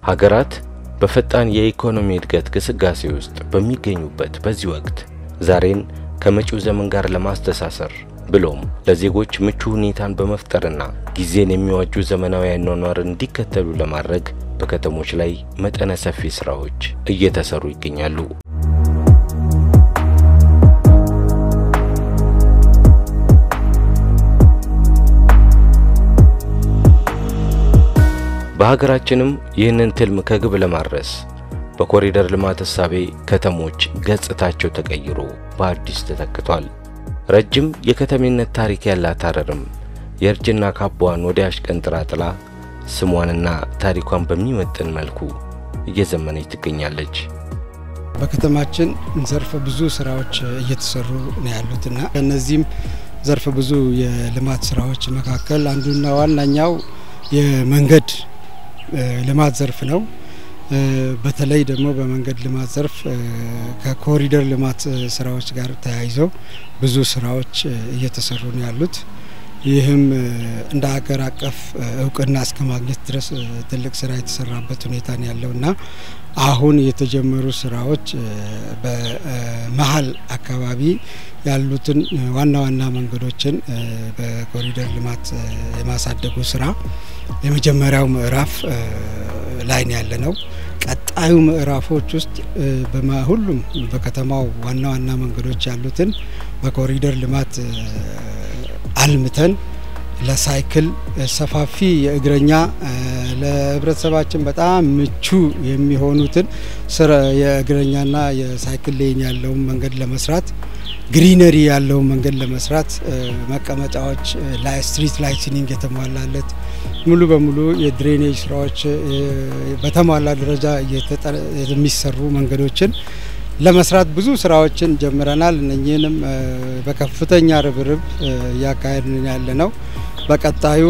ሀገራት በፈጣን የኢኮኖሚ እድገት ግስጋሴ ውስጥ በሚገኙበት በዚህ ወቅት ዛሬን ከመጪው ዘመን ጋር ለማስተሳሰር ብሎም ለዜጎች ምቹ ሁኔታን በመፍጠርና ጊዜን የሚዋጁ ዘመናዊ አኗኗር እንዲከተሉ ለማድረግ በከተሞች ላይ መጠነ ሰፊ ስራዎች እየተሰሩ ይገኛሉ። በሀገራችንም ይህንን ትልም ከግብ ለማድረስ በኮሪደር ልማት እሳቤ ከተሞች ገጽታቸው ተቀይሮ በአዲስ ተተክቷል። ረጅም የከተሜነት ታሪክ ያላት ሐረርም የእርጅና ካባዋን ወደ አሽቀንጥራ ጥላ ስሟንና ታሪኳን በሚመጥን መልኩ እየዘመነች ትገኛለች። በከተማችን ዘርፈ ብዙ ስራዎች እየተሰሩ ነው ያሉትና ከነዚህም ዘርፈ ብዙ የልማት ስራዎች መካከል አንዱና ዋናኛው የመንገድ ልማት ዘርፍ ነው። በተለይ ደግሞ በመንገድ ልማት ዘርፍ ከኮሪደር ልማት ስራዎች ጋር ተያይዘው ብዙ ስራዎች እየተሰሩ ነው ያሉት። ይህም እንደ ሀገር አቀፍ እውቅና እስከማግኘት ድረስ ትልቅ ስራ የተሰራበት ሁኔታ ነው ያለውና አሁን የተጀመሩ ስራዎች በመሃል አካባቢ ያሉትን ዋና ዋና መንገዶችን በኮሪደር ልማት የማሳደጉ ስራ የመጀመሪያው ምዕራፍ ላይ ነው ያለነው። ቀጣዩ ምዕራፎች ውስጥ በሁሉም በከተማው ዋና ዋና መንገዶች ያሉትን በኮሪደር ልማት አልምተን ለሳይክል ሰፋፊ የእግረኛ ለህብረተሰባችን በጣም ምቹ የሚሆኑትን የእግረኛና የሳይክል ሌን ያለውን መንገድ ለመስራት ግሪነሪ ያለው መንገድ ለመስራት መቀመጫዎች ላይ ስትሪት ላይቲንግ የተሟላለት ሙሉ በሙሉ የድሬኔጅ ስራዎች በተሟላ ደረጃ የሚሰሩ መንገዶችን ለመስራት ብዙ ስራዎችን ጀምረናል። እነኚህንም በከፍተኛ ርብርብ ያካሄድን ያለነው በቀጣዩ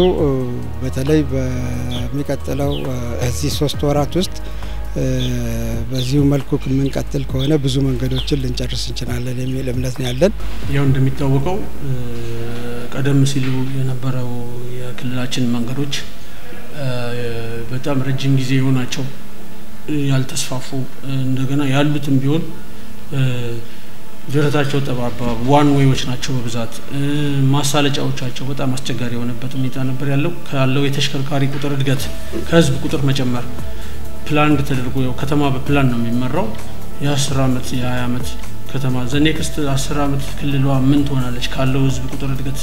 በተለይ በሚቀጥለው እዚህ 3 ወራት ውስጥ በዚሁ መልኩ ከመንቀጥል ከሆነ ብዙ መንገዶችን ልንጨርስ እንችላለን የሚል እምነት ነው ያለን። ያው እንደሚታወቀው ቀደም ሲሉ የነበረው የክልላችን መንገዶች በጣም ረጅም ጊዜ ሆናቸው ያልተስፋፉ እንደገና ያሉትም ቢሆን ጀረታቸው ተባባ ዋን ዌዮች ናቸው በብዛት ማሳለጫዎቻቸው በጣም አስቸጋሪ የሆነበት ሁኔታ ነበር ያለው። ካለው የተሽከርካሪ ቁጥር እድገት ከህዝብ ቁጥር መጨመር ፕላን ተደርጎ ያው ከተማ በፕላን ነው የሚመራው። የ10 አመት የ20 አመት ከተማ ዘኔክስት 10 አመት ክልሏ ምን ትሆናለች ካለው ህዝብ ቁጥር እድገት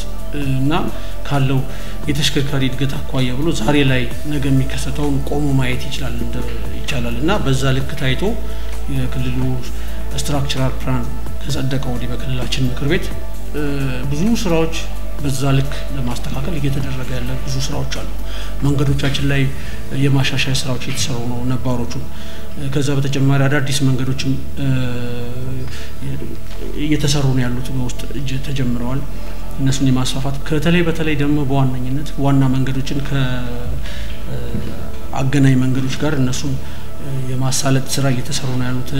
እና ካለው የተሽከርካሪ እድገት አኳያ ብሎ ዛሬ ላይ ነገ የሚከሰተውን ቆሞ ማየት ይቻላልና በዛ ልክ ታይቶ የክልሉ ስትራክቸራል ፕላን ተጸደቀው ወዲህ በክልላችን ምክር ቤት ብዙ ስራዎች በዛ ልክ ለማስተካከል እየተደረገ ያለ ብዙ ስራዎች አሉ። መንገዶቻችን ላይ የማሻሻያ ስራዎች እየተሰሩ ነው ነባሮቹ። ከዛ በተጨማሪ አዳዲስ መንገዶችም እየተሰሩ ነው ያሉት በውስጥ ተጀምረዋል። እነሱን የማስፋፋት በተለይ ደግሞ በዋነኝነት ዋና መንገዶችን ከአገናኝ መንገዶች ጋር እነሱን የማሳለጥ ስራ እየተሰሩ ነው ያሉት።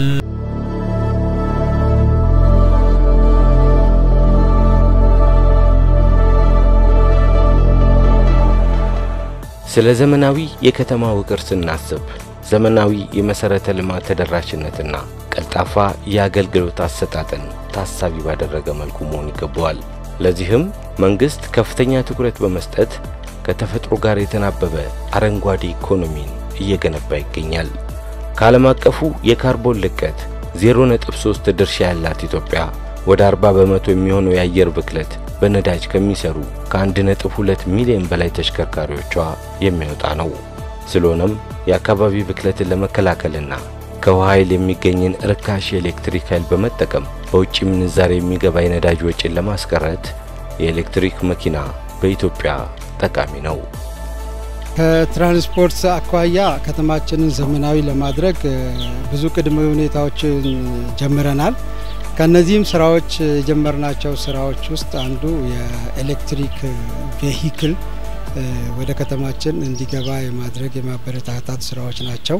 ስለ ዘመናዊ የከተማ ውቅር ስናስብ ዘመናዊ የመሰረተ ልማት ተደራሽነትና ቀልጣፋ የአገልግሎት አሰጣጥን ታሳቢ ባደረገ መልኩ መሆን ይገባዋል። ለዚህም መንግስት ከፍተኛ ትኩረት በመስጠት ከተፈጥሮ ጋር የተናበበ አረንጓዴ ኢኮኖሚን እየገነባ ይገኛል። ከዓለም አቀፉ የካርቦን ልቀት 0.3 ድርሻ ያላት ኢትዮጵያ ወደ 40% የሚሆነው የአየር ብክለት በነዳጅ ከሚሰሩ ከ1.2 ሚሊዮን በላይ ተሽከርካሪዎቿ የሚወጣ ነው። ስለሆነም የአካባቢ ብክለትን ለመከላከልና ከውሃ ኃይል የሚገኝን ርካሽ ኤሌክትሪክ ኃይል በመጠቀም በውጭ ምንዛሬ የሚገባ የነዳጅ ወጪን ለማስቀረት የኤሌክትሪክ መኪና በኢትዮጵያ ጠቃሚ ነው። ከትራንስፖርት አኳያ ከተማችንን ዘመናዊ ለማድረግ ብዙ ቅድመ ሁኔታዎችን ጀምረናል። ከነዚህም ስራዎች የጀመርናቸው ስራዎች ውስጥ አንዱ የኤሌክትሪክ ቬሂክል ወደ ከተማችን እንዲገባ የማድረግ የማበረታታት ስራዎች ናቸው።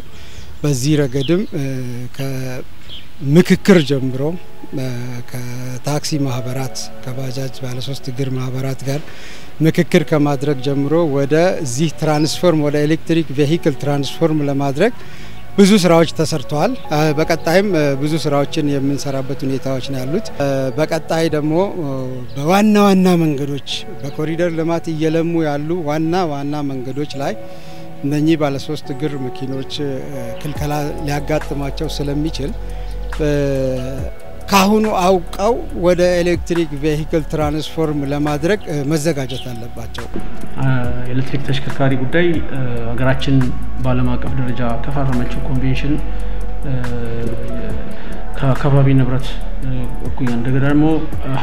በዚህ ረገድም ከምክክር ጀምሮ ከታክሲ ማህበራት ከባጃጅ ባለ 3 እግር ማህበራት ጋር ምክክር ከማድረግ ጀምሮ ወደ ዚህ ትራንስፎርም ወደ ኤሌክትሪክ ቬሂክል ትራንስፎርም ለማድረግ ብዙ ስራዎች ተሰርተዋል። በቀጣይም ብዙ ስራዎችን የምንሰራበት ሁኔታዎች ነው ያሉት። በቀጣይ ደግሞ በዋና መንገዶች በኮሪደር ልማት እየለሙ ያሉ ዋና መንገዶች ላይ እነኚህ ባለ 3 እግር መኪኖች ክልከላ ሊያጋጥማቸው ስለሚችል ካሁኑ አውቀው ወደ ኤሌክትሪክ ቬሂክል ትራንስፎርም ለማድረግ መዘጋጀት አለባቸው። ኤሌክትሪክ ተሽከርካሪ ጉዳይ ሀገራችን በዓለም አቀፍ ደረጃ ከፈረመችው ኮንቬንሽን ከአካባቢ ንብረት እኩያ እንደገና ደግሞ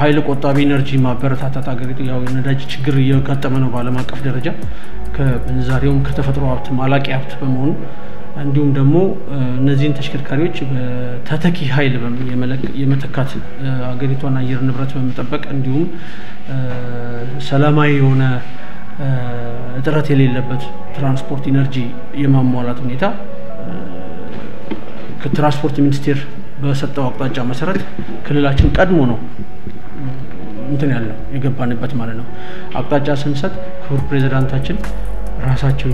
ኃይል ቆጣቢ ኢነርጂ ማበረታታት ሀገሪቱ ያው የነዳጅ ችግር እየገጠመ ነው በዓለም አቀፍ ደረጃ ከበዛሬውም ከተፈጥሮ ሀብት ማላቂ ሀብት በመሆኑ እንዲሁም ደግሞ እነዚህን ተሽከርካሪዎች በተተኪ ኃይል የመተካት ሀገሪቷን አየር ንብረት በመጠበቅ እንዲሁም ሰላማዊ የሆነ እጥረት የሌለበት ትራንስፖርት ኢነርጂ የማሟላት ሁኔታ ከትራንስፖርት ሚኒስቴር በሰጠው አቅጣጫ መሰረት ክልላችን ቀድሞ ነው እንትን ያለው የገባንበት ማለት ነው። አቅጣጫ ስንሰጥ ክቡር ፕሬዝዳንታችን ራሳቸው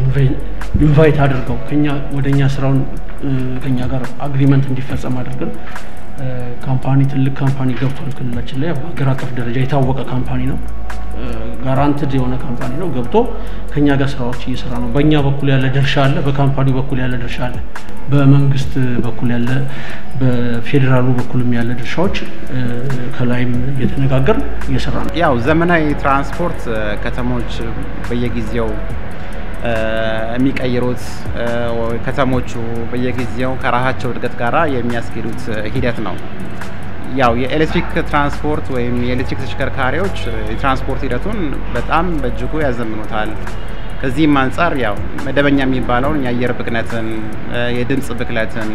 ኢንቫይት አድርገው ከኛ ወደኛ ስራውን ከኛ ጋር አግሪመንት እንዲፈጸም አድርገን ካምፓኒ ትልቅ ካምፓኒ ገብቷል ክልላችን ላይ በአገር አቀፍ ደረጃ የታወቀ ካምፓኒ ነው። ጋራንትድ የሆነ ካምፓኒ ነው ገብቶ ከኛ ጋር ስራዎች እየሰራ ነው። በእኛ በኩል ያለ ድርሻ አለ፣ በካምፓኒው በኩል ያለ ድርሻ አለ፣ በመንግስት በኩል ያለ በፌደራሉ በኩልም ያለ ድርሻዎች ከላይም እየተነጋገርን እየሰራ ነው። ያው ዘመናዊ ትራንስፖርት ከተሞች በየጊዜው የሚቀይሩት ከተሞቹ በየጊዜው ከራሳቸው እድገት ጋራ የሚያስኬዱት ሂደት ነው። ያው የኤሌክትሪክ ትራንስፖርት ወይም የኤሌክትሪክ ተሽከርካሪዎች የትራንስፖርት ሂደቱን በጣም በእጅጉ ያዘምኑታል። ከዚህም አንፃር ያው መደበኛ የሚባለውን የአየር ብክነትን፣ የድምጽ ብክለትን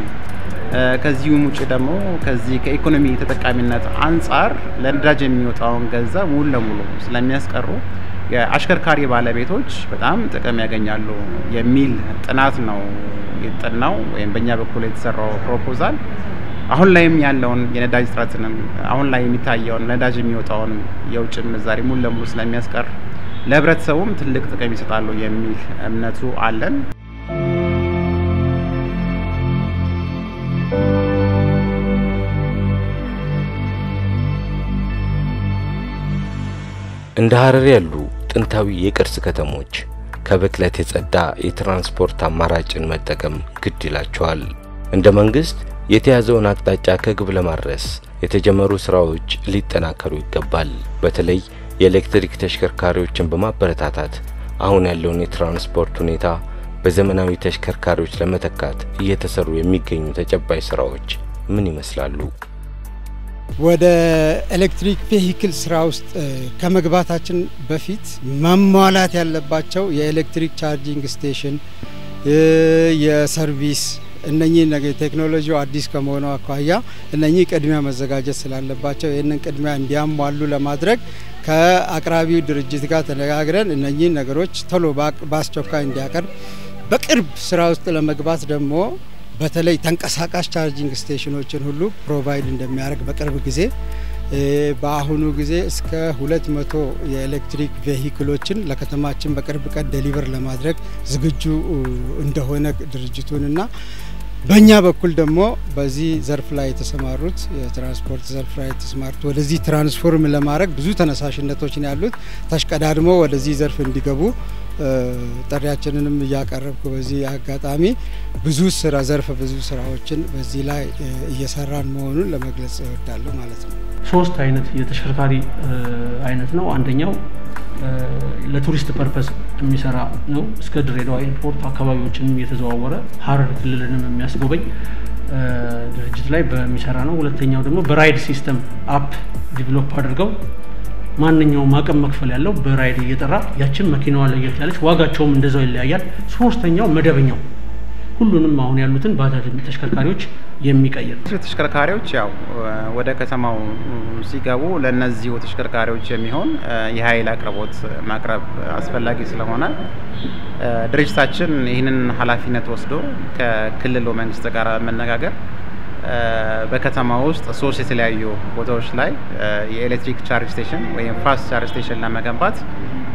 ከዚሁም ውጭ ደግሞ ከዚህ ከኢኮኖሚ ተጠቃሚነት አንፃር ለነዳጅ የሚወጣውን ገንዘብ ሙሉ ለሙሉ ስለሚያስቀሩ የአሽከርካሪ ባለቤቶች በጣም ጥቅም ያገኛሉ የሚል ጥናት ነው የተጠናው ወይም በእኛ በኩል የተሰራው ፕሮፖዛል። አሁን ላይም ያለውን የነዳጅ እጥረትንም አሁን ላይ የሚታየውን ነዳጅ የሚወጣውን የውጭ ምንዛሪ ሙሉ ለሙሉ ስለሚያስቀር ለህብረተሰቡም ትልቅ ጥቅም ይሰጣሉ የሚል እምነቱ አለን። እንደ ሐረር ያሉ ጥንታዊ የቅርስ ከተሞች ከብክለት የጸዳ የትራንስፖርት አማራጭን መጠቀም ግድ ይላቸዋል። እንደ መንግስት የተያዘውን አቅጣጫ ከግብ ለማድረስ የተጀመሩ ስራዎች ሊጠናከሩ ይገባል። በተለይ የኤሌክትሪክ ተሽከርካሪዎችን በማበረታታት አሁን ያለውን የትራንስፖርት ሁኔታ በዘመናዊ ተሽከርካሪዎች ለመተካት እየተሰሩ የሚገኙ ተጨባጭ ስራዎች ምን ይመስላሉ? ወደ ኤሌክትሪክ ቬሂክል ስራ ውስጥ ከመግባታችን በፊት ማሟላት ያለባቸው የኤሌክትሪክ ቻርጂንግ ስቴሽን የሰርቪስ እነኚህ ነገር ቴክኖሎጂው አዲስ ከመሆኑ አኳያ እነኚህ ቅድሚያ መዘጋጀት ስላለባቸው ይህንን ቅድሚያ እንዲያሟሉ ለማድረግ ከአቅራቢው ድርጅት ጋር ተነጋግረን እነኚህ ነገሮች ቶሎ በአስቸኳይ እንዲያቀርብ በቅርብ ስራ ውስጥ ለመግባት ደግሞ በተለይ ተንቀሳቃሽ ቻርጂንግ ስቴሽኖችን ሁሉ ፕሮቫይድ እንደሚያደርግ በቅርብ ጊዜ በአሁኑ ጊዜ እስከ 200 የኤሌክትሪክ ቬሂክሎችን ለከተማችን በቅርብ ቀን ዴሊቨር ለማድረግ ዝግጁ እንደሆነ ድርጅቱንና በእኛ በኩል ደግሞ በዚህ ዘርፍ ላይ የተሰማሩት የትራንስፖርት ዘርፍ ላይ የተሰማሩት ወደዚህ ትራንስፎርም ለማድረግ ብዙ ተነሳሽነቶችን ያሉት ተሽቀዳድሞ ወደዚህ ዘርፍ እንዲገቡ ጥሪያችንንም እያቀረብኩ በዚህ አጋጣሚ ብዙ ስራዎችን በዚህ ላይ እየሰራን መሆኑን ለመግለጽ እወዳለሁ ማለት ነው። 3 አይነት የተሽከርካሪ አይነት ነው። አንደኛው ለቱሪስት ፐርፐስ የሚሰራ ነው። እስከ ድሬዳዋ ኤርፖርት አካባቢዎችንም እየተዘዋወረ ሐረር ክልልንም የሚያስጎበኝ ድርጅት ላይ በሚሰራ ነው። ሁለተኛው ደግሞ በራይድ ሲስተም አፕ ዲቨሎፕ አድርገው ማንኛውም አቅም መክፈል ያለው በራይድ እየጠራ ያችን መኪናዋ ለየት ያለች ዋጋቸውም እንደዛው ይለያያል። ሶስተኛው መደበኛው ሁሉንም አሁን ያሉትን ባጃጅ ተሽከርካሪዎች የሚቀይር ተሽከርካሪዎች ያው ወደ ከተማው ሲገቡ ለነዚህ ተሽከርካሪዎች የሚሆን የኃይል አቅርቦት ማቅረብ አስፈላጊ ስለሆነ ድርጅታችን ይህንን ኃላፊነት ወስዶ ከክልሉ መንግስት ጋር መነጋገር በከተማ ውስጥ 3 የተለያዩ ቦታዎች ላይ የኤሌክትሪክ ቻርጅ ስቴሽን ወይም ፋስት ቻርጅ ስቴሽን ለመገንባት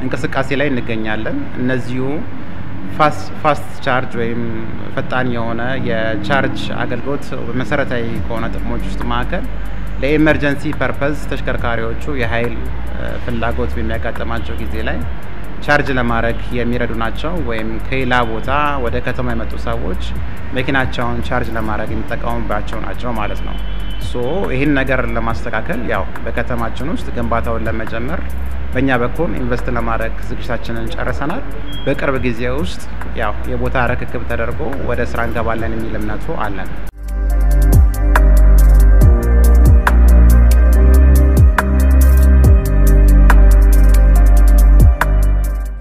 እንቅስቃሴ ላይ እንገኛለን። እነዚሁ ፋስት ቻርጅ ወይም ፈጣን የሆነ የቻርጅ አገልግሎት መሰረታዊ ከሆነ ጥቅሞች ውስጥ ማከል ለኤመርጀንሲ ፐርፐዝ ተሽከርካሪዎቹ የኃይል ፍላጎት በሚያጋጥማቸው ጊዜ ላይ ቻርጅ ለማድረግ የሚረዱ ናቸው። ወይም ከሌላ ቦታ ወደ ከተማ የመጡ ሰዎች መኪናቸውን ቻርጅ ለማድረግ የሚጠቀሙባቸው ናቸው ማለት ነው። ይህን ነገር ለማስተካከል ያው በከተማችን ውስጥ ግንባታውን ለመጀመር በእኛ በኩል ኢንቨስት ለማድረግ ዝግጅታችንን ጨርሰናል። በቅርብ ጊዜ ውስጥ ያው የቦታ ርክክብ ተደርጎ ወደ ስራ እንገባለን የሚል እምነቱ አለን።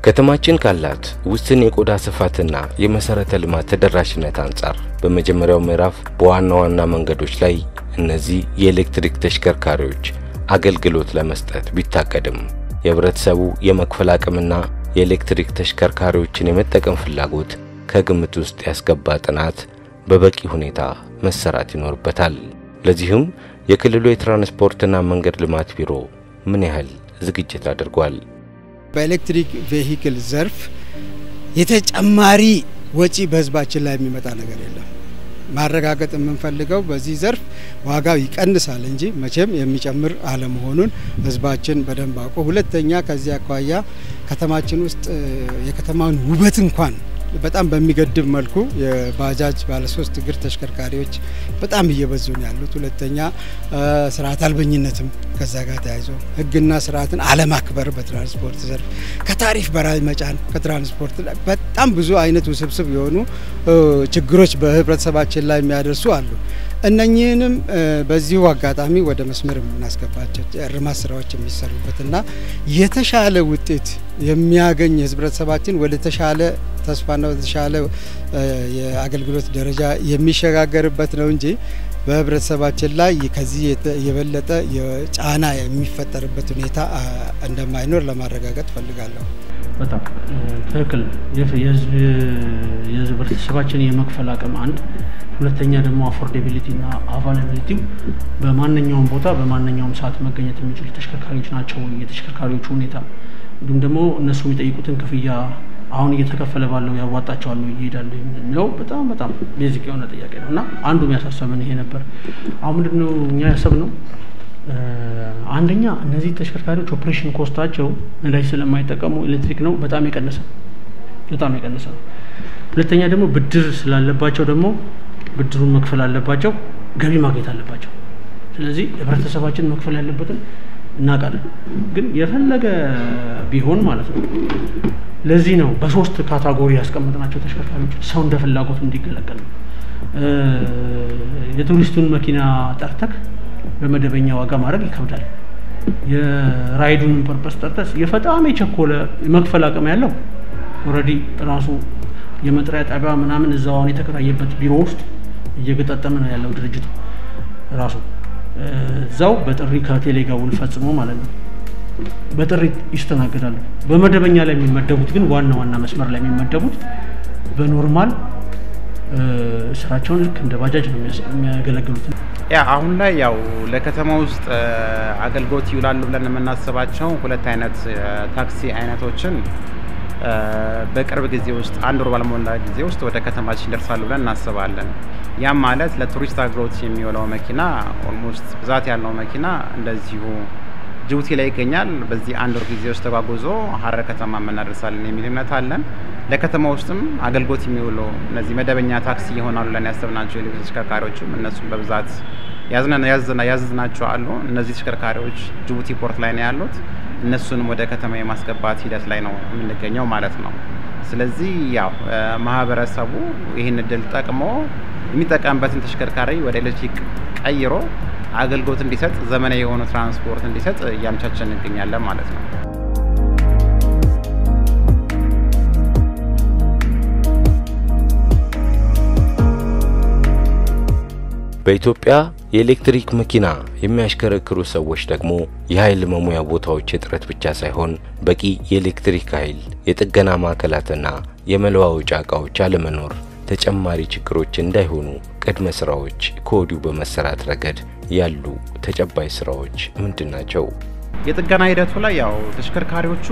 ከተማችን ካላት ውስን የቆዳ ስፋትና የመሰረተ ልማት ተደራሽነት አንጻር በመጀመሪያው ምዕራፍ በዋና ዋና መንገዶች ላይ እነዚህ የኤሌክትሪክ ተሽከርካሪዎች አገልግሎት ለመስጠት ቢታቀድም የህብረተሰቡ የመክፈል አቅምና የኤሌክትሪክ ተሽከርካሪዎችን የመጠቀም ፍላጎት ከግምት ውስጥ ያስገባ ጥናት በበቂ ሁኔታ መሰራት ይኖርበታል። ለዚህም የክልሉ የትራንስፖርትና መንገድ ልማት ቢሮ ምን ያህል ዝግጅት አድርጓል? በኤሌክትሪክ ቬሂክል ዘርፍ የተጨማሪ ወጪ በህዝባችን ላይ የሚመጣ ነገር የለም። ማረጋገጥ የምንፈልገው በዚህ ዘርፍ ዋጋው ይቀንሳል እንጂ መቼም የሚጨምር አለመሆኑን ህዝባችን በደንብ አውቆ፣ ሁለተኛ ከዚህ አኳያ ከተማችን ውስጥ የከተማውን ውበት እንኳን በጣም በሚገድብ መልኩ የባጃጅ ባለ 3 እግር ተሽከርካሪዎች በጣም እየበዙ ነው ያሉት። ሁለተኛ ስርዓት አልበኝነትም ከዛ ጋር ተያይዞ ህግና ስርዓትን አለማክበር በትራንስፖርት ዘርፍ ከታሪፍ በላይ መጫን ከትራንስፖርት ላይ በጣም ብዙ አይነት ውስብስብ የሆኑ ችግሮች በህብረተሰባችን ላይ የሚያደርሱ አሉ። እነኚህንም በዚሁ አጋጣሚ ወደ መስመር የምናስገባቸው እርማት ስራዎች የሚሰሩበትና የተሻለ ውጤት የሚያገኝ ህብረተሰባችን ወደ ተሻለ ተስፋና ወደ ተሻለ የአገልግሎት ደረጃ የሚሸጋገርበት ነው እንጂ በህብረተሰባችን ላይ ከዚህ የበለጠ የጫና የሚፈጠርበት ሁኔታ እንደማይኖር ለማረጋገጥ ፈልጋለሁ። በጣም ትክክል። የህብረተሰባችን የመክፈል አቅም አንድ፣ ሁለተኛ ደግሞ አፎርዴቢሊቲ እና አቫይላቢሊቲ በማንኛውም ቦታ በማንኛውም ሰዓት መገኘት የሚችሉ ተሽከርካሪዎች ናቸው። የተሽከርካሪዎቹ ሁኔታ እንዲሁም ደግሞ እነሱ የሚጠይቁትን ክፍያ አሁን እየተከፈለ ባለው ያዋጣቸዋል ነው ይሄዳል ነው በጣም ቤዚክ የሆነ ጥያቄ ነውና አንዱ የሚያሳስበን ይሄ ነበር። አሁን ምንድነው እኛ ያሰብነው አንደኛ እነዚህ ተሽከርካሪዎች ኦፕሬሽን ኮስታቸው ነዳጅ ስለማይጠቀሙ ኤሌክትሪክ ነው በጣም የቀነሰ ነው። ሁለተኛ ደግሞ ብድር ስላለባቸው ደግሞ ብድሩን መክፈል አለባቸው፣ ገቢ ማግኘት አለባቸው። ስለዚህ ህብረተሰባችን መክፈል ያለበትን እናውቃለን፣ ግን የፈለገ ቢሆን ማለት ነው። ለዚህ ነው በ3 ካታጎሪ ያስቀመጥናቸው ተሽከርካሪዎች ሰው እንደ ፍላጎቱ እንዲገለገል ነው። የቱሪስቱን መኪና ጠርተክ በመደበኛ ዋጋ ማድረግ ይከብዳል። የራይዱን ፐርፐስ ጠርተስ የፈጣም የቸኮለ መክፈል አቅም ያለው ኦሬዲ ራሱ የመጥሪያ ጣቢያ ምናምን እዛውን የተከራየበት ቢሮ ውስጥ እየገጣጠመ ነው ያለው ድርጅቱ ራሱ እዛው በጥሪ ከቴሌ ጋር ውል ፈጽሞ ማለት ነው በጥሪ ይስተናገዳሉ። በመደበኛ ላይ የሚመደቡት ግን ዋና መስመር ላይ የሚመደቡት በኖርማል ስራቸውን ልክ እንደ ባጃጅ ነው የሚያገለግሉት። አሁን ላይ ያው ለከተማ ውስጥ አገልግሎት ይውላሉ ብለን የምናስባቸው 2 አይነት ታክሲ አይነቶችን በቅርብ ጊዜ ውስጥ አንድ ወር ባልሞላ ጊዜ ውስጥ ወደ ከተማችን ይደርሳሉ ብለን እናስባለን። ያም ማለት ለቱሪስት አገልግሎት የሚውለው መኪና ኦልሞስት ብዛት ያለው መኪና እንደዚሁ ጅቡቲ ላይ ይገኛል። በዚህ አንድ ወር ጊዜ ውስጥ ተጓጉዞ ሀረር ከተማ እናደርሳለን የሚል እምነት አለን። ለከተማ ውስጥም አገልግሎት የሚውሉ እነዚህ መደበኛ ታክሲ ይሆናሉ ብለን ያሰብናቸው የኤሌክትሪክ ተሽከርካሪዎችም እነሱም በብዛት ያዝናቸው አሉ። እነዚህ ተሽከርካሪዎች ጅቡቲ ፖርት ላይ ነው ያሉት። እነሱንም ወደ ከተማ የማስገባት ሂደት ላይ ነው የምንገኘው ማለት ነው። ስለዚህ ያው ማህበረሰቡ ይህን እድል ጠቅሞ የሚጠቀምበትን ተሽከርካሪ ወደ ኤሌክትሪክ ቀይሮ አገልግሎት እንዲሰጥ ዘመናዊ የሆነ ትራንስፖርት እንዲሰጥ እያመቻቸን እንገኛለን ማለት ነው። በኢትዮጵያ የኤሌክትሪክ መኪና የሚያሽከረክሩ ሰዎች ደግሞ የኃይል መሙያ ቦታዎች እጥረት ብቻ ሳይሆን በቂ የኤሌክትሪክ ኃይል የጥገና ማዕከላትና የመለዋወጫ ዕቃዎች አለመኖር ተጨማሪ ችግሮች እንዳይሆኑ ቅድመ ስራዎች ከወዲሁ በመሰራት ረገድ ያሉ ተጨባጭ ስራዎች ምንድናቸው? የጥገና ሂደቱ ላይ ያው ተሽከርካሪዎቹ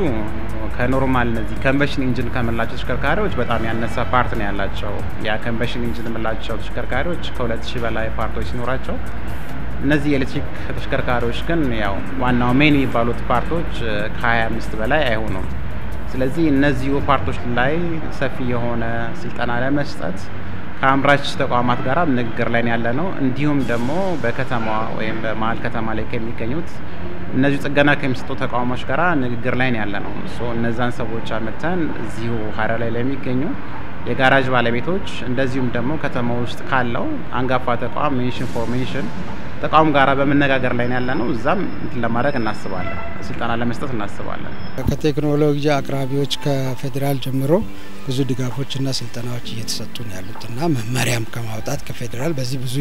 ከኖርማል እነዚህ ኮምበሽን ኢንጂን ከመላቸው ተሽከርካሪዎች በጣም ያነሰ ፓርት ነው ያላቸው። ያ ኮምበሽን ኢንጂን መላቸው ተሽከርካሪዎች ከ2000 በላይ ፓርቶች ሲኖራቸው እነዚህ ኤሌክትሪክ ተሽከርካሪዎች ግን ያው ዋናው ሜን የሚባሉት ፓርቶች ከ25 በላይ አይሆኑም። ስለዚህ እነዚህ ፓርቶች ላይ ሰፊ የሆነ ስልጠና ለመስጠት ከአምራች ተቋማት ጋር ንግግር ላይ ያለ ነው። እንዲሁም ደግሞ በከተማዋ ወይም በመሀል ከተማ ላይ ከሚገኙት እነዚህ ጥገና ከሚሰጡ ተቋማት ጋር ንግግር ላይ ያለ ነው። እነዛን ሰዎች አመተን እዚሁ ሀረር ላይ ለሚገኙ የጋራጅ ባለቤቶች እንደዚሁም ደግሞ ከተማ ውስጥ ካለው አንጋፋ ተቋም ሜንሽን ፎርሜሽን ተቋም ጋራ በመነጋገር ላይ ያለ ነው። እዛም ለማድረግ እናስባለን፣ ስልጠና ለመስጠት እናስባለን። ከቴክኖሎጂ አቅራቢዎች ከፌደራል ጀምሮ ብዙ ድጋፎችና ስልጠናዎች እየተሰጡ ነው ያሉትና መመሪያም ከማውጣት ከፌደራል በዚህ ብዙ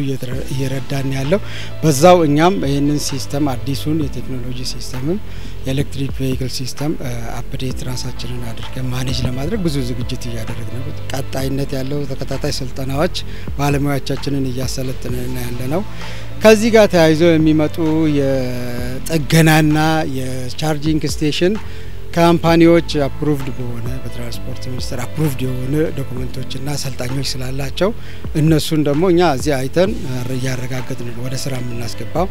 እየረዳን ያለው በዛው እኛም ይሄንን ሲስተም አዲሱን የቴክኖሎጂ ሲስተምም የኤሌክትሪክ ቬሂክል ሲስተም አፕዴት ራሳችንን አድርገን ማኔጅ ለማድረግ ብዙ ዝግጅት እያደረግን ነው። ቀጣይነት ያለው ተከታታይ ስልጠናዎች ባለሙያዎቻችንን እያሰለጠንን ያለ ነው። ከዚህ ጋር ተያይዞ የሚመጡ የጥገናና የቻርጂንግ ስቴሽን ካምፓኒዎች አፕሩቭድ በሆነ በትራንስፖርት ሚኒስቴር አፕሩቭድ የሆነ ዶክመንቶችና ሰልጣኞች ስላላቸው እነሱን ደግሞ እኛ እዚህ አይተን እያረጋገጥን ወደ ስራ የምናስገባው።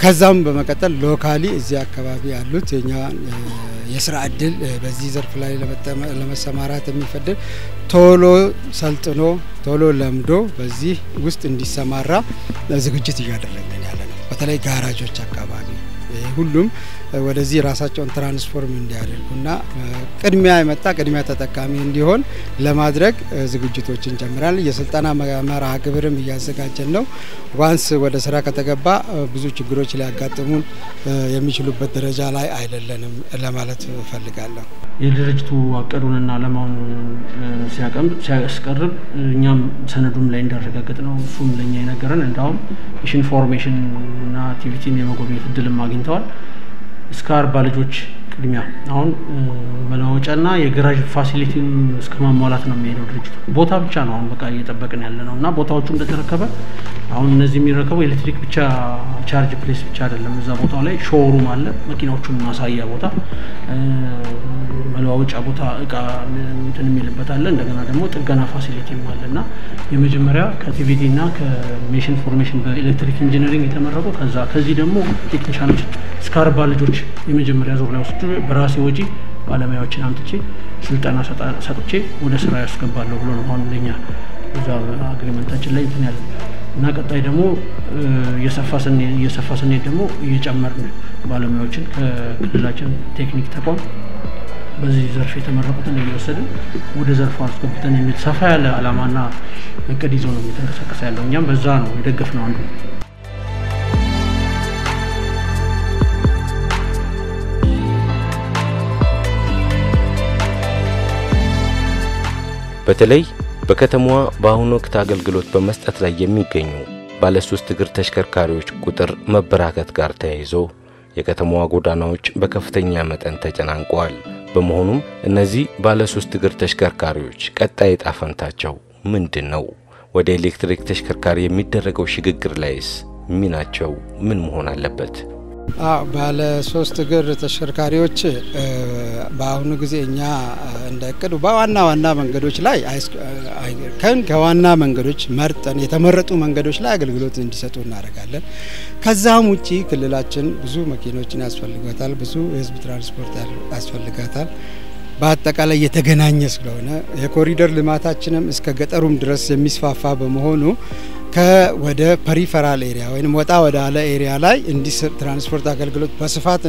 ከዛም በመቀጠል ሎካሊ እዚህ አካባቢ ያሉት የኛ የስራ እድል በዚህ ዘርፍ ላይ ለመሰማራት የሚፈልግ ቶሎ ሰልጥኖ ቶሎ ለምዶ በዚህ ውስጥ እንዲሰማራ ዝግጅት እያደረግን ያለ ነው። በተለይ ጋራጆች አካባቢ ሁሉም ወደዚህ ራሳቸውን ትራንስፎርም እንዲያደርጉና ቅድሚያ የመጣ ቅድሚያ ተጠቃሚ እንዲሆን ለማድረግ ዝግጅቶችን ጀምራል። የስልጠና መርሃ ግብርም እያዘጋጀን ነው። ዋንስ ወደ ስራ ከተገባ ብዙ ችግሮች ሊያጋጥሙን የሚችሉበት ደረጃ ላይ አይደለንም ለማለት ፈልጋለሁ። የድርጅቱ አቀዱንና ዓላማውን ሲያስቀርብ እኛም ሰነዱም ላይ እንዳረጋገጥ ነው እሱም ለኛ የነገረን እንዳውም ኢንፎርሜሽን እና አክቲቪቲን የመጎብኘት እድልም አግኝተዋል። እስከ 40 ልጆች ቅድሚያ አሁን መለዋወጫና የጋራጅ ፋሲሊቲም እስከ ማሟላት ነው የሚሄደው ድርጅቱ። ቦታ ብቻ ነው አሁን በቃ እየጠበቅን ያለ ነውና ቦታዎቹ እንደተረከበ አሁን እነዚህ የሚረከቡ ኤሌክትሪክ ብቻ ቻርጅ ፕሌስ ብቻ አይደለም። እዛ ቦታው ላይ ሾውሩም አለ፣ መኪናዎቹን ማሳያ ቦታ፣ መለዋወጫ ቦታ፣ እቃ እንትን የሚልበት አለ። እንደገና ደግሞ ጥገና ፋሲሊቲም አለና የመጀመሪያ ከቲቪቲና ከሜሽን ፎርሜሽን በኤሌክትሪክ ኢንጂነሪንግ የተመረቁ ከዚህ ደግሞ ቴክኒሻኖች እስከ 40 ልጆች የመጀመሪያ ዙር ላይ ወስጄ በራሴ ወጪ ባለሙያዎችን አምጥቼ ስልጠና ሰጥቼ ወደ ስራ ያስገባለሁ ብሎ ነው አሁን ለኛ እዛ አግሪመንታችን ላይ እንትን ያለ እና ቀጣይ ደግሞ የሰፋ ስንሄድ ደግሞ እየጨመርን ባለሙያዎችን ከክልላችን ቴክኒክ ተቋም በዚህ ዘርፍ የተመረቁትን እየወሰድን ወደ ዘርፉ አስገብተን የሚል ሰፋ ያለ አላማና እቅድ ይዞ ነው እየተንቀሳቀሰ ያለው። እኛም በዛ ነው የደገፍነው አንዱ። በተለይ በከተማዋ በአሁኑ ወቅት አገልግሎት በመስጠት ላይ የሚገኙ ባለ 3 እግር ተሽከርካሪዎች ቁጥር መበራከት ጋር ተያይዞ የከተማዋ ጎዳናዎች በከፍተኛ መጠን ተጨናንቀዋል። በመሆኑም እነዚህ ባለ 3 እግር ተሽከርካሪዎች ቀጣይ ዕጣ ፈንታቸው ምንድነው? ወደ ኤሌክትሪክ ተሽከርካሪ የሚደረገው ሽግግር ላይስ ሚናቸው ምን መሆን አለበት? ባለ 3 እግር ተሽከርካሪዎች በአሁኑ ጊዜ እኛ እንደቀዱ በዋና መንገዶች ላይ ከዋና መንገዶች መርጠን የተመረጡ መንገዶች ላይ አገልግሎት እንዲሰጡ እናደርጋለን። ከዛም ውጪ ክልላችን ብዙ መኪኖችን ያስፈልጋታል፣ ብዙ የህዝብ ትራንስፖርት ያስፈልጋታል። በአጠቃላይ የተገናኘ ስለሆነ የኮሪደር ልማታችንም እስከ ገጠሩም ድረስ የሚስፋፋ በመሆኑ ከወደ ፐሪፈራል ኤሪያ ወይም ወጣ ወደ አለ ኤሪያ ላይ ትራንስፖርት አገልግሎት በስፋት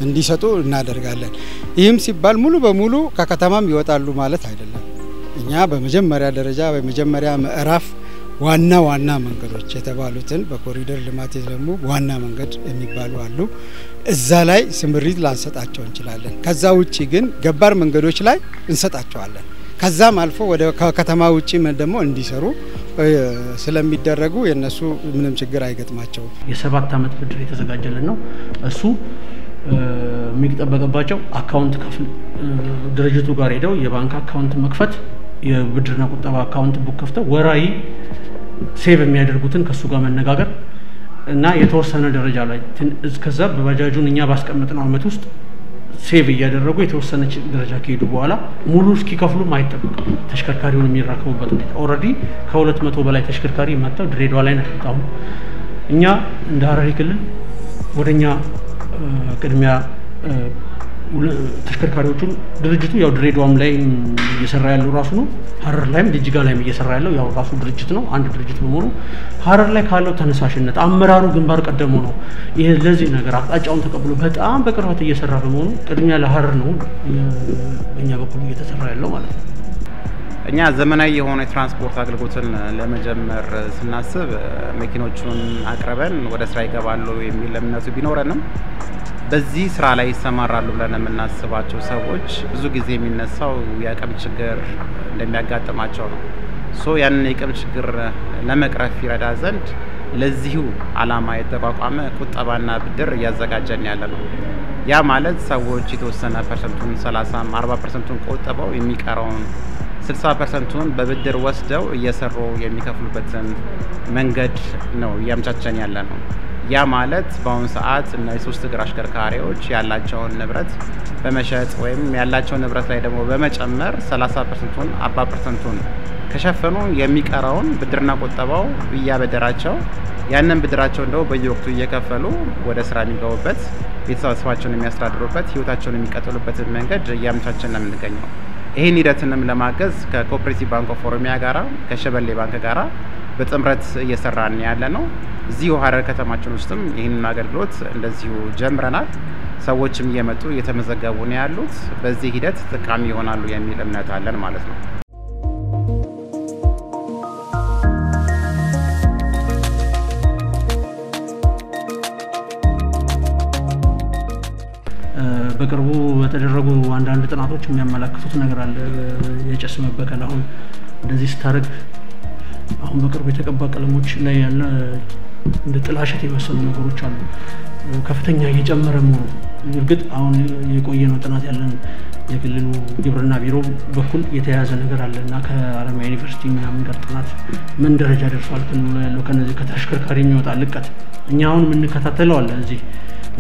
እንዲሰጡ እናደርጋለን። ይህም ሲባል ሙሉ በሙሉ ከከተማም ይወጣሉ ማለት አይደለም። እኛ በመጀመሪያ ደረጃ በመጀመሪያ ምዕራፍ ዋና መንገዶች የተባሉትን በኮሪደር ልማት ደግሞ ዋና መንገድ የሚባሉ አሉ። እዛ ላይ ስምሪት ላንሰጣቸው እንችላለን። ከዛ ውጪ ግን ገባር መንገዶች ላይ እንሰጣቸዋለን። ከዛም አልፎ ወደ ከተማ ውጪ ደግሞ እንዲሰሩ ስለሚደረጉ የነሱ ምንም ችግር አይገጥማቸው። የ7 አመት ብድር የተዘጋጀልን ነው። እሱ የሚጠበቅባቸው አካውንት ከፍል ድርጅቱ ጋር ሄደው የባንክ አካውንት መክፈት የብድርና ቁጠባ አካውንት ቡክ ከፍተው ወራይ ሴቭ የሚያደርጉትን ከሱ ጋር መነጋገር እና የተወሰነ ደረጃ ላይ እስከዛ በባጃጁን እኛ ባስቀመጥነው አመት ውስጥ ሴቭ እያደረጉ የተወሰነ ደረጃ ከሄዱ በኋላ ሙሉ እስኪከፍሉ ማይጠበቅም ተሽከርካሪውን የሚራከቡበት ሁኔታ ኦሬዲ ከ200 በላይ ተሽከርካሪ መጣው ድሬዳዋ ላይ ነው። እኛ እንደ ሐረሪ ክልል ወደኛ ቅድሚያ ተሽከርካሪዎቹን ድርጅቱ ያው ድሬዳዋም ላይ እየሰራ ያለው ራሱ ነው ሐረር ላይም ጅጅጋ ላይም እየሰራ ያለው ያው ራሱ ድርጅት ነው አንድ ድርጅት በመሆኑ ሐረር ላይ ካለው ተነሳሽነት አመራሩ ግንባር ቀደም ነው ይሄ ለዚህ ነገር አቅጣጫውን ተቀብሎ በጣም በቅርበት እየሰራ በመሆኑ ቅድሚያ ለሐረር ነው በእኛ በኩል እየተሰራ ያለው ማለት ነው። እኛ ዘመናዊ የሆነ ትራንስፖርት አገልግሎትን ለመጀመር ስናስብ መኪኖቹን አቅርበን ወደ ስራ ይገባሉ የሚል እምነቱ ቢኖረንም በዚህ ስራ ላይ ይሰማራሉ ብለን የምናስባቸው ሰዎች ብዙ ጊዜ የሚነሳው የአቅም ችግር እንደሚያጋጥማቸው ነው። ያንን የአቅም ችግር ለመቅረፍ ይረዳ ዘንድ ለዚሁ አላማ የተቋቋመ ቁጠባና ብድር እያዘጋጀን ያለ ነው። ያ ማለት ሰዎች የተወሰነ ፐርሰንቱን 30-40% ቆጥበው የሚቀረውን 60% በብድር ወስደው እየሰሩ የሚከፍሉበትን መንገድ ነው እያመቻቸን ያለ ነው። ያ ማለት በአሁኑ ሰዓት እና የሶስት እግር አሽከርካሪዎች ያላቸውን ንብረት በመሸጥ ወይም ያላቸውን ንብረት ላይ ደግሞ በመጨመር 30%ን 40%ን ከሸፈኑ የሚቀረውን ብድርና ቁጠባው እያበደራቸው ያንን ብድራቸው እንደው በየወቅቱ እየከፈሉ ወደ ስራ የሚገቡበት ቤተሰባቸውን የሚያስተዳድሩበት ህይወታቸውን የሚቀጥሉበት መንገድ እያመቻቸን ነው የምንገኘው። ይሄን ሂደትንም ለማገዝ ከኮኦፐሬቲቭ ባንክ ኦፍ ኦሮሚያ ጋራ ከሸበሌ ባንክ ጋራ በጥምረት እየሰራን ያለ ነው። እዚሁ ሐረር ከተማችን ውስጥም ይህንን አገልግሎት እንደዚሁ ጀምረናል። ሰዎችም እየመጡ እየተመዘገቡ ነው ያሉት። በዚህ ሂደት ተጠቃሚ ይሆናሉ የሚል እምነት አለን ማለት ነው። በቅርቡ በተደረጉ አንዳንድ ጥናቶች የሚያመለክቱት ነገር አለ። የጭስ መበከል አሁን እንደዚህ ስታረግ አሁን በቅርቡ የተቀባ ቀለሞች ላይ ያለ እንደ ጥላሸት የመሰሉ ነገሮች አሉ ከፍተኛ እየጨመረ ነው። እርግጥ አሁን የቆየ ነው ጥናት ያለን የክልሉ ግብርና ቢሮ በኩል የተያዘ ነገር አለና ከአለማ ዩኒቨርሲቲ ምናምን ጋር ጥናት ምን ደረጃ ደርሷል ክልሉ ያለው ከነዚህ ከተሽከርካሪ የሚወጣ ልቀት እኛ አሁን ምን ከተተለው አለ እዚህ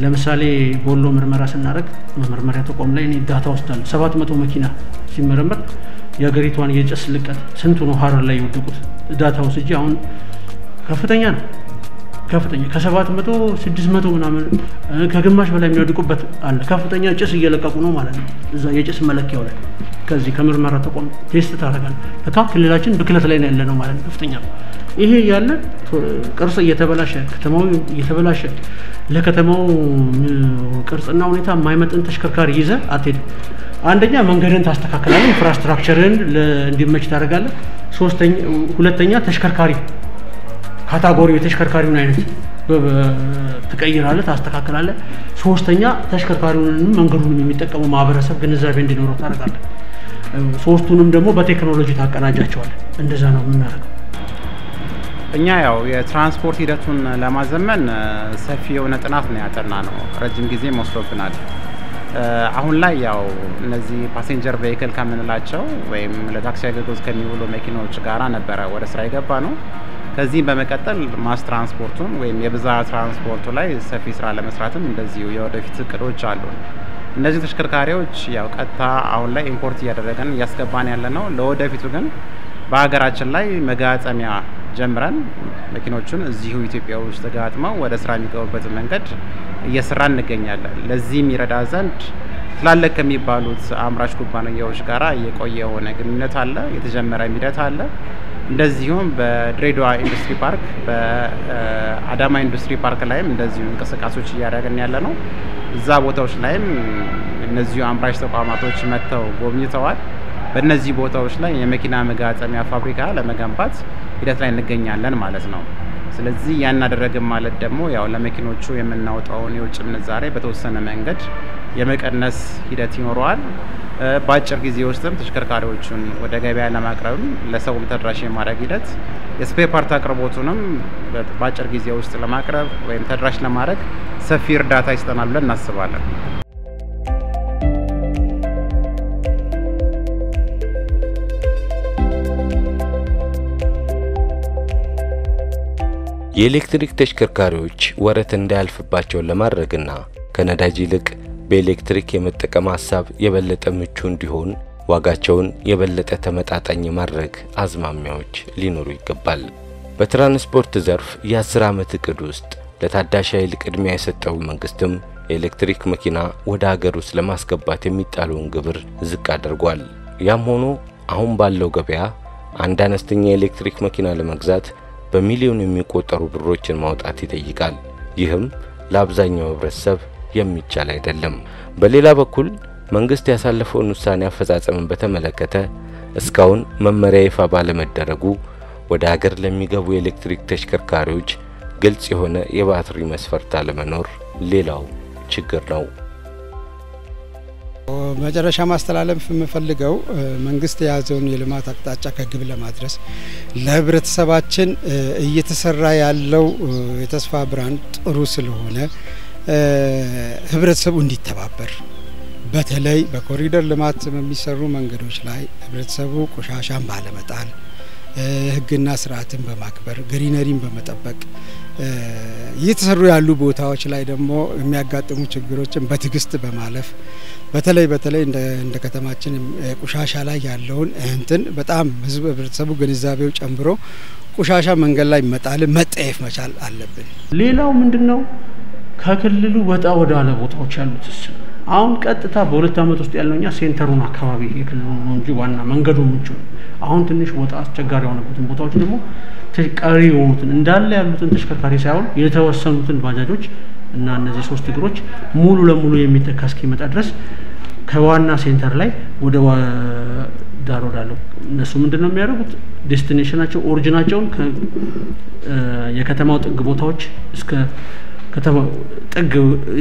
ለምሳሌ ቦሎ ምርመራ ስናደርግ መመርመሪያ ተቋም ላይ እኔ ዳታ ወስዳለሁ 700 መኪና ሲመረመር የሀገሪቷን የጭስ ልቀት ስንቱ ነው ሐረር ላይ የወደቁት ዳታ ወስጄ አሁን ከፍተኛ ነው ከፍተኛ ከ700 600 ምናምን ከግማሽ በላይ የሚወድቁበት አለ ከፍተኛ ጭስ እየለቀቁ ነው ማለት ነው። እዛ የጭስ መለኪያው ላይ ከዚህ ከምርመራ ተቋም ቴስት ታደርጋለህ ክልላችን ብክለት ላይ ነው ያለነው ማለት ከፍተኛ ነው። ይሄ ያለ ቅርጽ እየተበላሸ ከተማው እየተበላሸ ለከተማው ቅርጽና ሁኔታ የማይመጥን ተሽከርካሪ ይዘ አትሄድ። አንደኛ መንገድን ታስተካክላለህ ኢንፍራስትራክቸርን እንዲመች ታደርጋለህ። ሁለተኛ ተሽከርካሪ ካታጎሪ የተሽከርካሪውን አይነት ትቀይራለህ ታስተካክላለህ። ሶስተኛ ተሽከርካሪውንም መንገዱንም የሚጠቀሙ ማህበረሰብ ግንዛቤ እንዲኖረው ታደርጋለህ። ሶስቱንም ደግሞ በቴክኖሎጂ ታቀናጃቸዋለህ። እንደዛ ነው የምናደርገው። እኛ ያው የትራንስፖርት ሂደቱን ለማዘመን ሰፊ የሆነ ጥናት ነው ያጠናነው። ረጅም ጊዜ ወስዶብናል። አሁን ላይ ያው እነዚህ ፓሴንጀር ቬሂክል ከምንላቸው ወይም ለታክሲ አገልግሎት ከሚውሉ መኪናዎች ጋራ ነበረ ወደ ስራ የገባ ነው። ከዚህ በመቀጠል ማስ ትራንስፖርቱን ወይም የብዝሃ ትራንስፖርቱ ላይ ሰፊ ስራ ለመስራትም እንደዚሁ የወደፊት እቅዶች አሉ። እነዚህ ተሽከርካሪዎች ያው ቀጥታ አሁን ላይ ኢምፖርት እያደረገን እያስገባን ያለ ነው። ለወደፊቱ ግን በሀገራችን ላይ መጋጠሚያ ጀምረን መኪኖቹን እዚሁ ኢትዮጵያ ውስጥ ተጋጥመው ወደ ስራ የሚገቡበት መንገድ እየሰራን እንገኛለን። ለዚህም ይረዳ ዘንድ ትላልቅ ከሚባሉት አምራች ኩባንያዎች ጋራ የቆየ የሆነ ግንኙነት አለ፣ የተጀመረ ሂደት አለ። እንደዚሁም በድሬዳዋ ኢንዱስትሪ ፓርክ በአዳማ ኢንዱስትሪ ፓርክ ላይም እንደዚሁ እንቅስቃሴዎች እያደረግን ያለ ነው። እዛ ቦታዎች ላይም እነዚሁ አምራች ተቋማቶች መጥተው ጎብኝተዋል። በእነዚህ ቦታዎች ላይ የመኪና መጋጠሚያ ፋብሪካ ለመገንባት ሂደት ላይ እንገኛለን ማለት ነው። ስለዚህ ያን አደረግን ማለት ደግሞ ያው ለመኪኖቹ የምናወጣውን የውጭ ምንዛሬ በተወሰነ መንገድ የመቀነስ ሂደት ይኖረዋል። በአጭር ጊዜ ውስጥም ተሽከርካሪዎቹን ወደ ገበያ ለማቅረብ ለሰው ተደራሽ የማድረግ ሂደት የስፔር ፓርት አቅርቦቱንም በአጭር ጊዜ ውስጥ ለማቅረብ ወይም ተደራሽ ለማድረግ ሰፊ እርዳታ ይሰጠናል ብለን እናስባለን። የኤሌክትሪክ ተሽከርካሪዎች ወረት እንዳያልፍባቸው ለማድረግና ከነዳጅ ይልቅ በኤሌክትሪክ የመጠቀም ሐሳብ የበለጠ ምቹ እንዲሆን ዋጋቸውን የበለጠ ተመጣጣኝ ማድረግ አዝማሚያዎች ሊኖሩ ይገባል። በትራንስፖርት ዘርፍ የ10 ዓመት እቅድ ውስጥ ለታዳሽ ኃይል ቅድሚያ የሰጠው መንግስትም የኤሌክትሪክ መኪና ወደ ሀገር ውስጥ ለማስገባት የሚጣለውን ግብር ዝቅ አድርጓል። ያም ሆኖ አሁን ባለው ገበያ አንድ አነስተኛ የኤሌክትሪክ መኪና ለመግዛት በሚሊዮን የሚቆጠሩ ብሮችን ማውጣት ይጠይቃል። ይህም ለአብዛኛው ህብረተሰብ የሚቻል አይደለም። በሌላ በኩል መንግስት ያሳለፈውን ውሳኔ አፈጻጸምን በተመለከተ እስካሁን መመሪያ ይፋ ባለመደረጉ ወደ ሀገር ለሚገቡ የኤሌክትሪክ ተሽከርካሪዎች ግልጽ የሆነ የባትሪ መስፈርት አለመኖር ሌላው ችግር ነው። መጨረሻ ማስተላለፍ የምፈልገው መንግስት የያዘውን የልማት አቅጣጫ ከግብ ለማድረስ ለህብረተሰባችን እየተሰራ ያለው የተስፋ ብራንድ ጥሩ ስለሆነ ህብረተሰቡ እንዲተባበር በተለይ በኮሪደር ልማት በሚሰሩ መንገዶች ላይ ህብረተሰቡ ቆሻሻን ባለመጣል ህግና ስርዓትን በማክበር ግሪነሪን በመጠበቅ እየተሰሩ ያሉ ቦታዎች ላይ ደግሞ የሚያጋጥሙ ችግሮችን በትግስት በማለፍ በተለይ እንደ ከተማችን ቆሻሻ ላይ ያለውን እንትን በጣም ህብረተሰቡ ግንዛቤው ጨምሮ ቆሻሻ መንገድ ላይ መጠየፍ መቻል አለብን። ሌላው ምንድነው ከክልሉ ወጣ ወደ አለ ቦታዎች ያሉት አሁን ቀጥታ በሁለት አመት ውስጥ ያለውኛ ሴንተሩን አካባቢ የክልሉ ነው እንጂ ዋና መንገዱ ምንጭ አሁን ትንሽ ወጣ አስቸጋሪ የሆነበትን ቦታዎች ደግሞ ተሽከርካሪ የሆኑትን እንዳለ ያሉትን ተሽከርካሪ ሳይሆን የተወሰኑትን ባጃጆች እና እነዚህ 3 እግሮች ሙሉ ለሙሉ የሚተካ እስኪመጣ ድረስ ከዋና ሴንተር ላይ ወደ ዳር ወዳለው እነሱ ምንድነው የሚያደርጉት ዴስቲኔሽናቸው ኦሪጂናቸውን የከተማው ጥግ ቦታዎች እስከ ከተማው ጥግ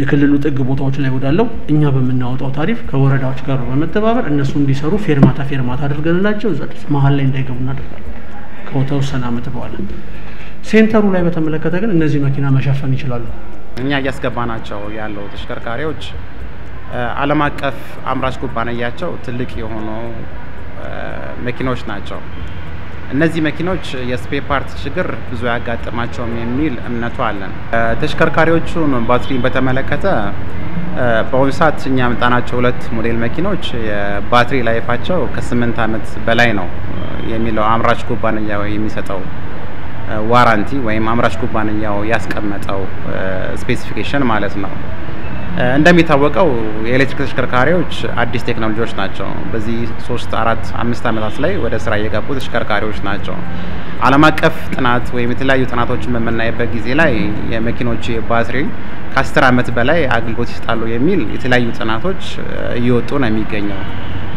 የክልሉ ጥግ ቦታዎች ላይ ወዳለው እኛ በመናወጣው ታሪፍ ከወረዳዎች ጋር በመተባበር እነሱ እንዲሰሩ ፌርማታ አድርገንላቸው እዛ ድረስ መሀል ላይ እንዳይገቡ እናደርጋለን። ከተወሰነ አመት በኋላ ሴንተሩ ላይ በተመለከተ ግን እነዚህ መኪና መሸፈን ይችላሉ። እኛ እያስገባናቸው ያለው ተሽከርካሪዎች ዓለም አቀፍ አምራች ኩባንያቸው ትልቅ የሆኑ መኪኖች ናቸው። እነዚህ መኪኖች የስፔር ፓርት ችግር ብዙ ያጋጥማቸውም የሚል እምነቱ አለን። ተሽከርካሪዎቹን ባትሪን በተመለከተ በአሁኑ ሰዓት እኛ ያመጣናቸው 2 ሞዴል መኪኖች የባትሪ ላይፋቸው ከ8 አመት በላይ ነው የሚለው አምራች ኩባንያው የሚሰጠው ዋራንቲ ወይም አምራች ኩባንያው ያስቀመጠው ስፔሲፊኬሽን ማለት ነው። እንደሚታወቀው የኤሌክትሪክ ተሽከርካሪዎች አዲስ ቴክኖሎጂዎች ናቸው። በዚህ 3 4 5 አመታት ላይ ወደ ስራ የገቡ ተሽከርካሪዎች ናቸው። ዓለም አቀፍ ጥናት ወይም የተለያዩ ጥናቶችን በመናይበት ጊዜ ላይ የመኪኖች ባትሪ ከ10 አመት በላይ አገልግሎት ይሰጣሉ የሚል የተለያዩ ጥናቶች እየወጡ ነው የሚገኘው።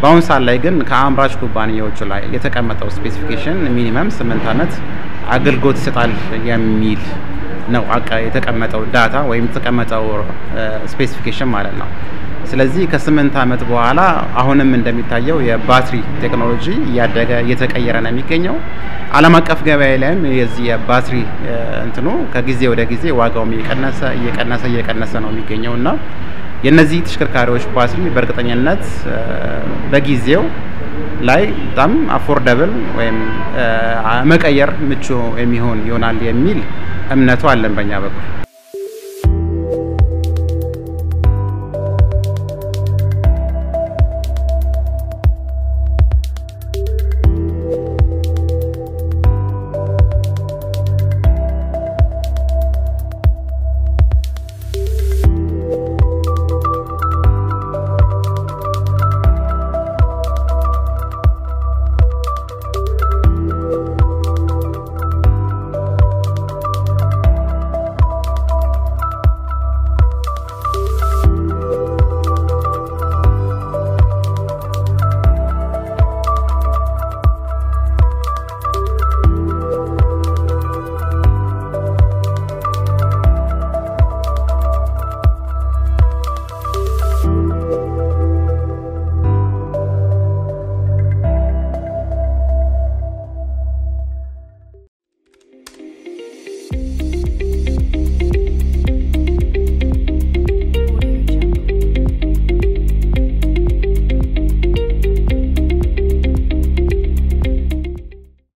በአሁን ሰዓት ላይ ግን ከአምራች ኩባንያዎቹ ላይ የተቀመጠው ስፔሲፊኬሽን ሚኒመም 8 አመት አገልግሎት ይሰጣል የሚል ነው የተቀመጠው ዳታ ወይም የተቀመጠው ስፔሲፊኬሽን ማለት ነው። ስለዚህ ከ8 አመት በኋላ አሁንም እንደሚታየው የባትሪ ቴክኖሎጂ እያደገ እየተቀየረ ነው የሚገኘው። ዓለም አቀፍ ገበያ ላይም የዚህ የባትሪ እንትኑ ከጊዜ ወደ ጊዜ ዋጋውም እየቀነሰ ነው የሚገኘውና የነዚህ ተሽከርካሪዎች ባትሪ በእርግጠኝነት በጊዜው ላይ በጣም አፎርደብል ወይም መቀየር ምቹ የሚሆን ይሆናል የሚል እምነቱ አለን በእኛ በኩል።